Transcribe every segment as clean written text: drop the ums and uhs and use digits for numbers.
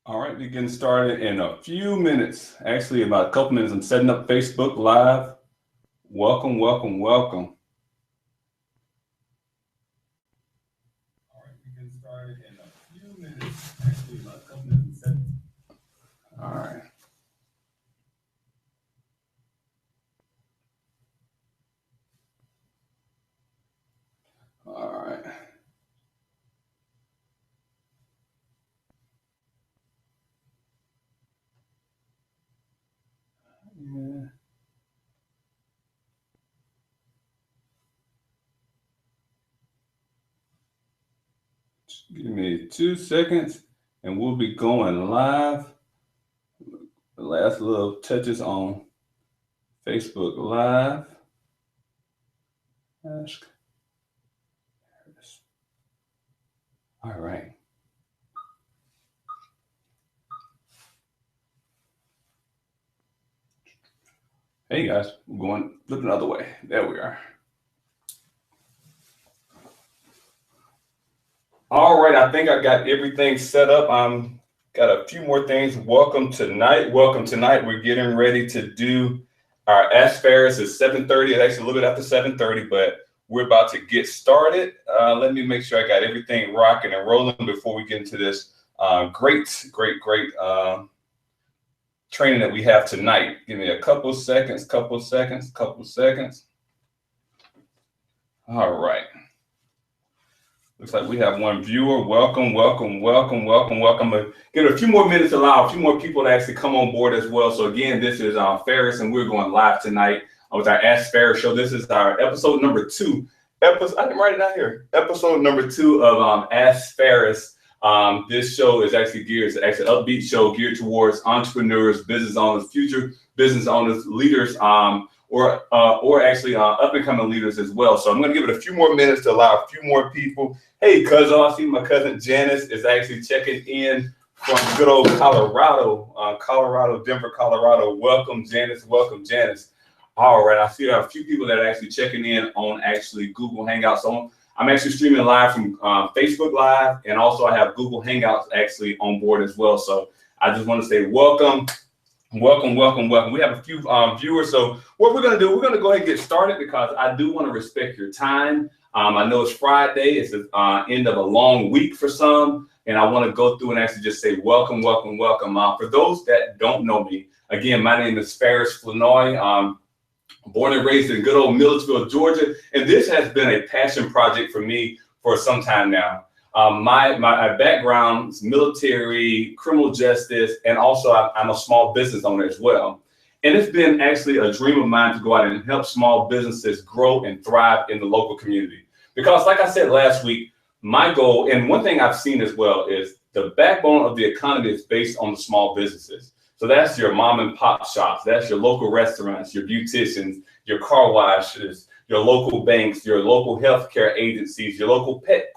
All right, we're getting started in a few minutes. Actually, about a couple minutes. I'm setting up Facebook Live. Welcome, welcome, welcome. All right, we're getting started in a few minutes. Actually, about a couple minutes. All right. All right. Yeah. Give me 2 seconds and we'll be going live. The last little touches on Facebook Live. Ask Faris. All right. Hey guys, we're going flip another way. There we are. All right, I think I got everything set up. Got a few more things. Welcome tonight. Welcome tonight. We're getting ready to do our Ask Faris at 7:30. It's actually a little bit after 7:30, but we're about to get started. Let me make sure I got everything rocking and rolling before we get into this great training that we have tonight. Give me a couple seconds. All right. Looks like we have one viewer. Welcome. Get a few more minutes to allow a few more people to actually come on board as well. So again, this is Faris, and we're going live tonight with our Ask Faris show. This is our episode number 2. I didn't write it down here. Episode number 2 of Ask Faris. This show is actually an upbeat show geared towards entrepreneurs, business owners, future business owners, leaders, or actually up and coming leaders as well. So I'm going to give it a few more minutes to allow a few more people. Hey, cousin, I see my cousin Janice is actually checking in from good old Colorado, Denver, Colorado. Welcome, Janice. All right, I see a few people that are actually checking in on actually Google Hangouts. So I'm actually streaming live from Facebook Live, and also I have Google Hangouts actually on board as well. So I just want to say welcome. We have a few viewers. So what we're going to do, we're going to go ahead and get started because I do want to respect your time. I know it's Friday. It's the end of a long week for some. And I want to go through and actually just say welcome. For those that don't know me, again, my name is Faris Flanoy. Born and raised in good old Millersville, Georgia. And this has been a passion project for me for some time now. My background is military, criminal justice, and also I'm a small business owner as well. And it's been actually a dream of mine to go out and help small businesses grow and thrive in the local community. Because like I said last week, my goal, and one thing I've seen as well, is the backbone of the economy is based on the small businesses. So that's your mom and pop shops, that's your local restaurants, your beauticians, your car washes, your local banks, your local healthcare agencies, your local pet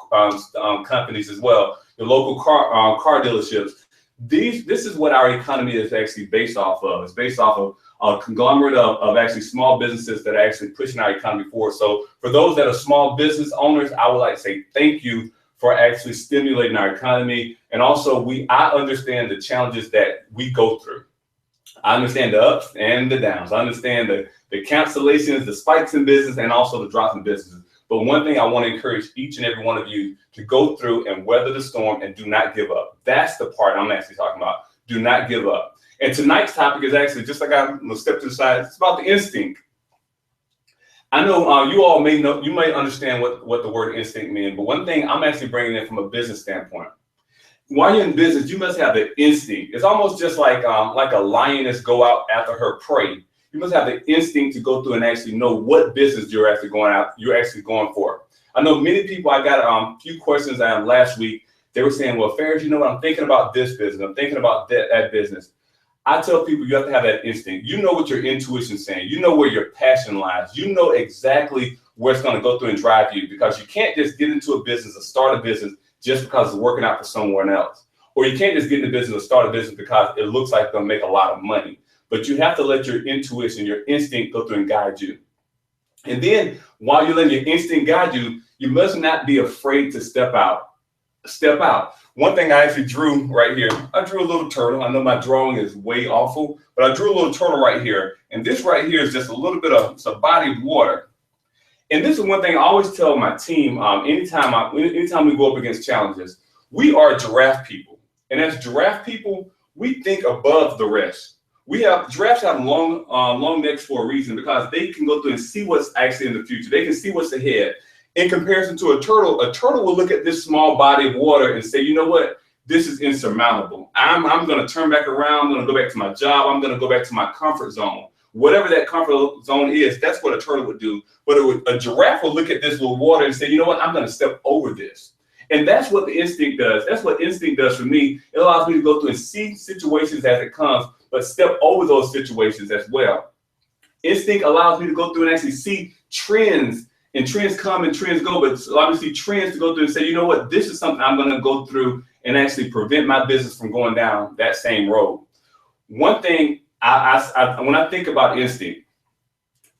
companies as well, your local car dealerships. This is what our economy is actually based off of. It's based off of a conglomerate of actually small businesses that are actually pushing our economy forward. So for those that are small business owners, I would like to say thank you for actually stimulating our economy. And also I understand the challenges that we go through. I understand the ups and the downs. I understand the cancellations, the spikes in business, and also the drops in businesses. But one thing I want to encourage each and every one of you to go through and weather the storm and do not give up. That's the part I'm actually talking about. Do not give up. And tonight's topic is actually, just like I'm going to step to the side, it's about the instinct. I know you all may know, you may understand what the word instinct means, but one thing I'm actually bringing in from a business standpoint. While you're in business, you must have the instinct. It's almost just like a lioness go out after her prey. You must have the instinct to go through and actually know what business you're actually going for. I know many people. I got a few questions last week. They were saying, "Well, Faris, you know what? I'm thinking about this business. I'm thinking about that business." I tell people you have to have that instinct. You know what your intuition is saying. You know where your passion lies. You know exactly where it's going to go through and drive you, because you can't just get into a business or start a business just because it's working out for someone else. Or you can't just get into business or start a business because it looks like they'll make a lot of money. But you have to let your intuition, your instinct go through and guide you. And then while you're letting your instinct guide you, you must not be afraid to step out. One thing I actually drew right here, I drew a little turtle. I know my drawing is way awful, but I drew a little turtle right here. And this right here is just a little bit of, it's a body of water. And this is one thing I always tell my team, anytime we go up against challenges, we are giraffe people. And as giraffe people, we think above the rest. Giraffes have long necks for a reason, because they can go through and see what's actually in the future. They can see what's ahead. In comparison to a turtle will look at this small body of water and say, you know what, this is insurmountable. I'm going to turn back around. I'm going to go back to my job. I'm going to go back to my comfort zone. Whatever that comfort zone is, that's what a turtle would do. But a giraffe will look at this little water and say, you know what, I'm going to step over this. And that's what the instinct does. That's what instinct does for me. It allows me to go through and see situations as it comes, but step over those situations as well. Instinct allows me to go through and actually see trends. And trends come and trends go, but allow me to see trends to go through and say, you know what, this is something I'm going to go through and actually prevent my business from going down that same road. One thing, when I think about instinct,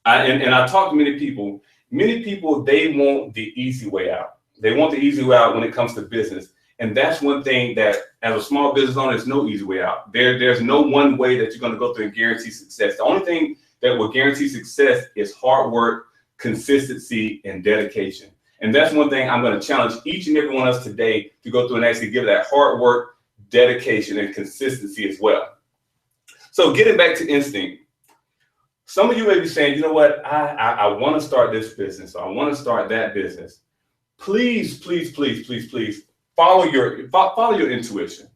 and I talk to many people, they want the easy way out. They want the easy way out when it comes to business. And that's one thing that, as a small business owner, there's no easy way out. There's no one way that you're going to go through and guarantee success. The only thing that will guarantee success is hard work, consistency, and dedication. And that's one thing I'm going to challenge each and every one of us today to go through and actually give that hard work, dedication, and consistency as well. So getting back to instinct, some of you may be saying, you know what, I want to start this business, or I want to start that business. Please, please, please, please, please follow your intuition.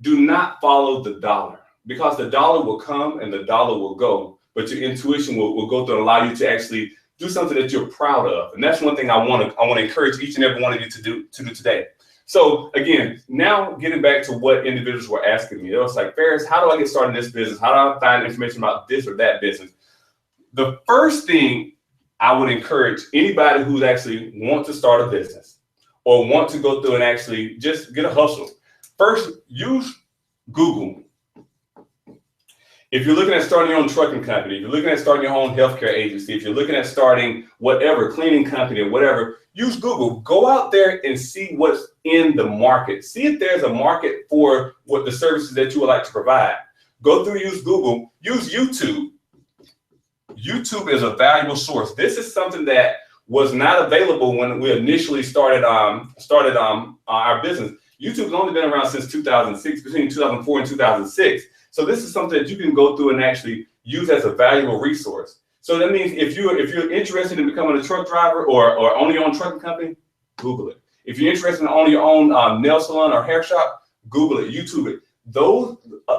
Do not follow the dollar, because the dollar will come and the dollar will go, but your intuition will go through and allow you to actually do something that you're proud of. And that's one thing I want to encourage each and every one of you to do today. So again, now getting back to what individuals were asking me, it was like, Faris, how do I get started in this business? How do I find information about this or that business? The first thing I would encourage anybody who's actually want to start a business or want to go through and actually just get a hustle. First, use Google. If you're looking at starting your own trucking company, if you're looking at starting your own healthcare agency, if you're looking at starting whatever, cleaning company or whatever, use Google. Go out there and see what's in the market. See if there's a market for what the services that you would like to provide. Go through, use Google, use YouTube. YouTube is a valuable source. This is something that was not available when we initially started our business. YouTube has only been around since 2006, between 2004 and 2006. So this is something that you can go through and actually use as a valuable resource. So that means if you're interested in becoming a truck driver or owning your own trucking company, Google it. If you're interested in owning your own nail salon or hair shop, Google it, YouTube it.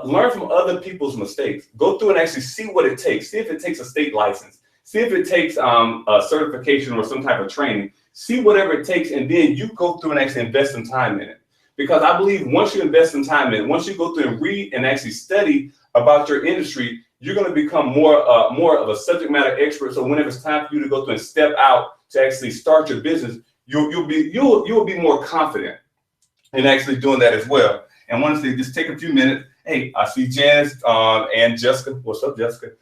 Learn from other people's mistakes. Go through and actually see what it takes. See if it takes a state license. See if it takes a certification or some type of training. See whatever it takes, and then you go through and actually invest some time in it. Because I believe once you invest some time in it, once you go through and read and actually study about your industry, you're going to become more of a subject matter expert. So whenever it's time for you to go through and step out to actually start your business, you'll be more confident in actually doing that as well. And honestly, just take a few minutes. Hey, I see Janice and Jessica. What's up, Jessica?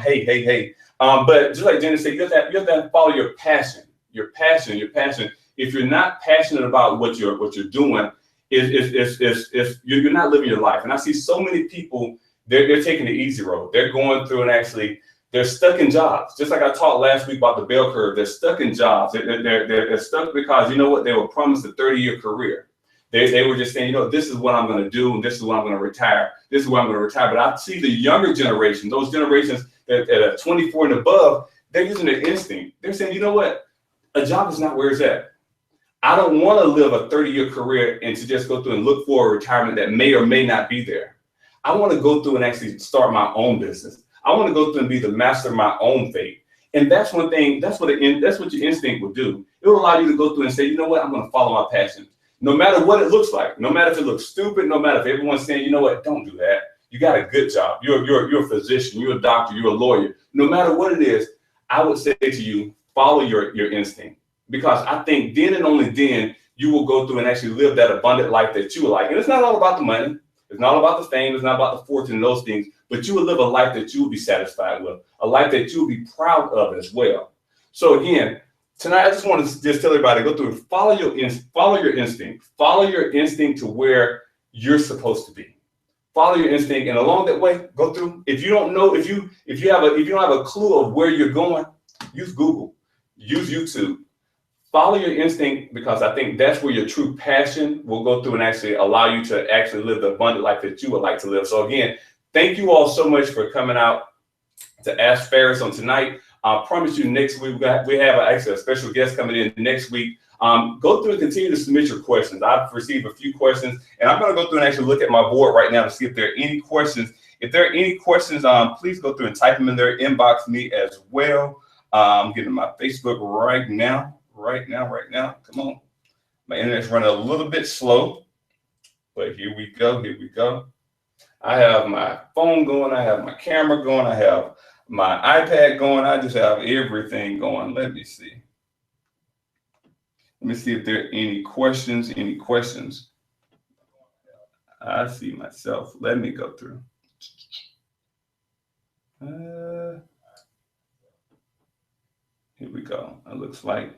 Hey. But just like Janice said, you have to follow your passion. Your passion. If you're not passionate about what you're doing, you're not living your life. And I see so many people, they're taking the easy road. They're going through and actually they're stuck in jobs. Just like I talked last week about the bell curve, they're stuck in jobs. They're stuck because you know what, they were promised a 30-year career. They were just saying, you know, this is what I'm going to do, and this is what I'm going to retire. This is where I'm going to retire. But I see the younger generation, those generations that are 24 and above, they're using their instinct. They're saying, you know what, a job is not where it's at. I don't want to live a 30-year career and to just go through and look for a retirement that may or may not be there. I want to go through and actually start my own business. I want to go through and be the master of my own fate. And that's one thing, that's what your instinct will do. It will allow you to go through and say, you know what, I'm going to follow my passion. No matter what it looks like, no matter if it looks stupid, no matter if everyone's saying, you know what, don't do that. You got a good job. You're a physician, you're a doctor, you're a lawyer. No matter what it is, I would say to you, follow your instinct. Because I think then and only then you will go through and actually live that abundant life that you would like. And it's not all about the money. It's not about the fame. It's not about the fortune and those things. But you will live a life that you will be satisfied with, a life that you will be proud of as well. So again, tonight I just want to just tell everybody, go through and follow your instinct. Follow your instinct to where you're supposed to be. Follow your instinct, and along that way, go through. If you don't know, if you don't have a clue of where you're going, use Google, use YouTube. Follow your instinct, because I think that's where your true passion will go through and actually allow you to actually live the abundant life that you would like to live. So again, thank you all so much for coming out to Ask Faris on tonight. I promise you next week we have actually a special guest coming in next week. Go through and continue to submit your questions. I've received a few questions, and I'm going to go through and actually look at my board right now to see if there are any questions. If there are any questions, please go through and type them in there. Inbox me as well. I'm getting my Facebook right now. Come on. My internet's running a little bit slow, but here we go. I have my phone going. I have my camera going. I have my iPad going. I just have everything going. Let me see. Let me see if there are any questions. I see myself. Let me go through. Here we go. It looks like.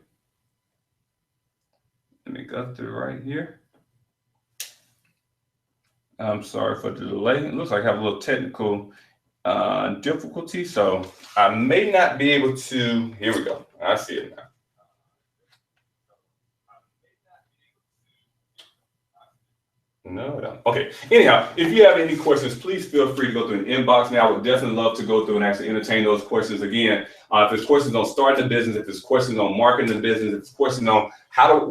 Let me go through right here. I'm sorry for the delay. It looks like I have a little technical difficulty, so I may not be able to. Here we go. I see it now. No. Okay. Anyhow, if you have any questions, please feel free to go through an inbox. Now, I would definitely love to go through and actually entertain those questions again. If there's questions on starting the business, if there's questions on marketing the business, if there's questions on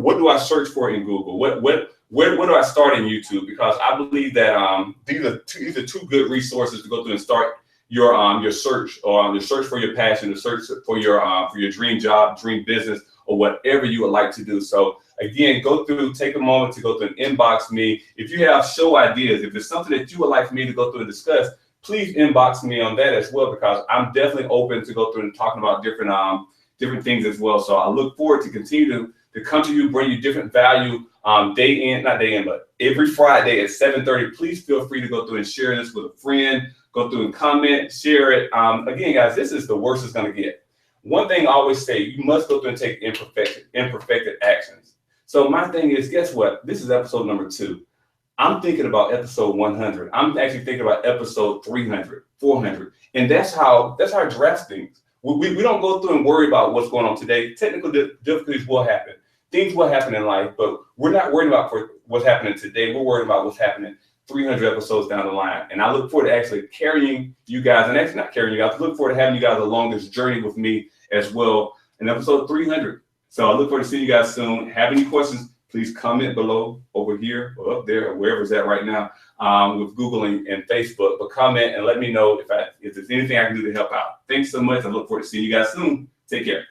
what do I search for in Google, where do I start in YouTube? Because I believe that these are two good resources to go through and start your search, or your search for your passion, the search for your dream job, dream business, or whatever you would like to do. So again, go through, take a moment to go through and inbox me. If you have show ideas, if there's something that you would like for me to go through and discuss, please inbox me on that as well, because I'm definitely open to go through and talking about different things as well. So I look forward to continue to come to you, bring you different value not day in, but every Friday at 7:30. Please feel free to go through and share this with a friend. Go through and comment, share it. Again, guys, this is the worst it's going to get. One thing I always say, you must go through and take imperfected actions. So my thing is, guess what? This is episode number 2. I'm thinking about episode 100. I'm actually thinking about episode 300, 400. And that's how I draft things. We don't go through and worry about what's going on today. Technical difficulties will happen. Things will happen in life, but we're not worried about what's happening today. We're worried about what's happening 300 episodes down the line. And I look forward to actually carrying you guys, and actually not carrying you guys, I look forward to having you guys along this journey with me as well in episode 300. So I look forward to seeing you guys soon. Have any questions, please comment below, over here or up there, or wherever it's at right now, with Google and Facebook. But comment and let me know if there's anything I can do to help out. Thanks so much. I look forward to seeing you guys soon. Take care.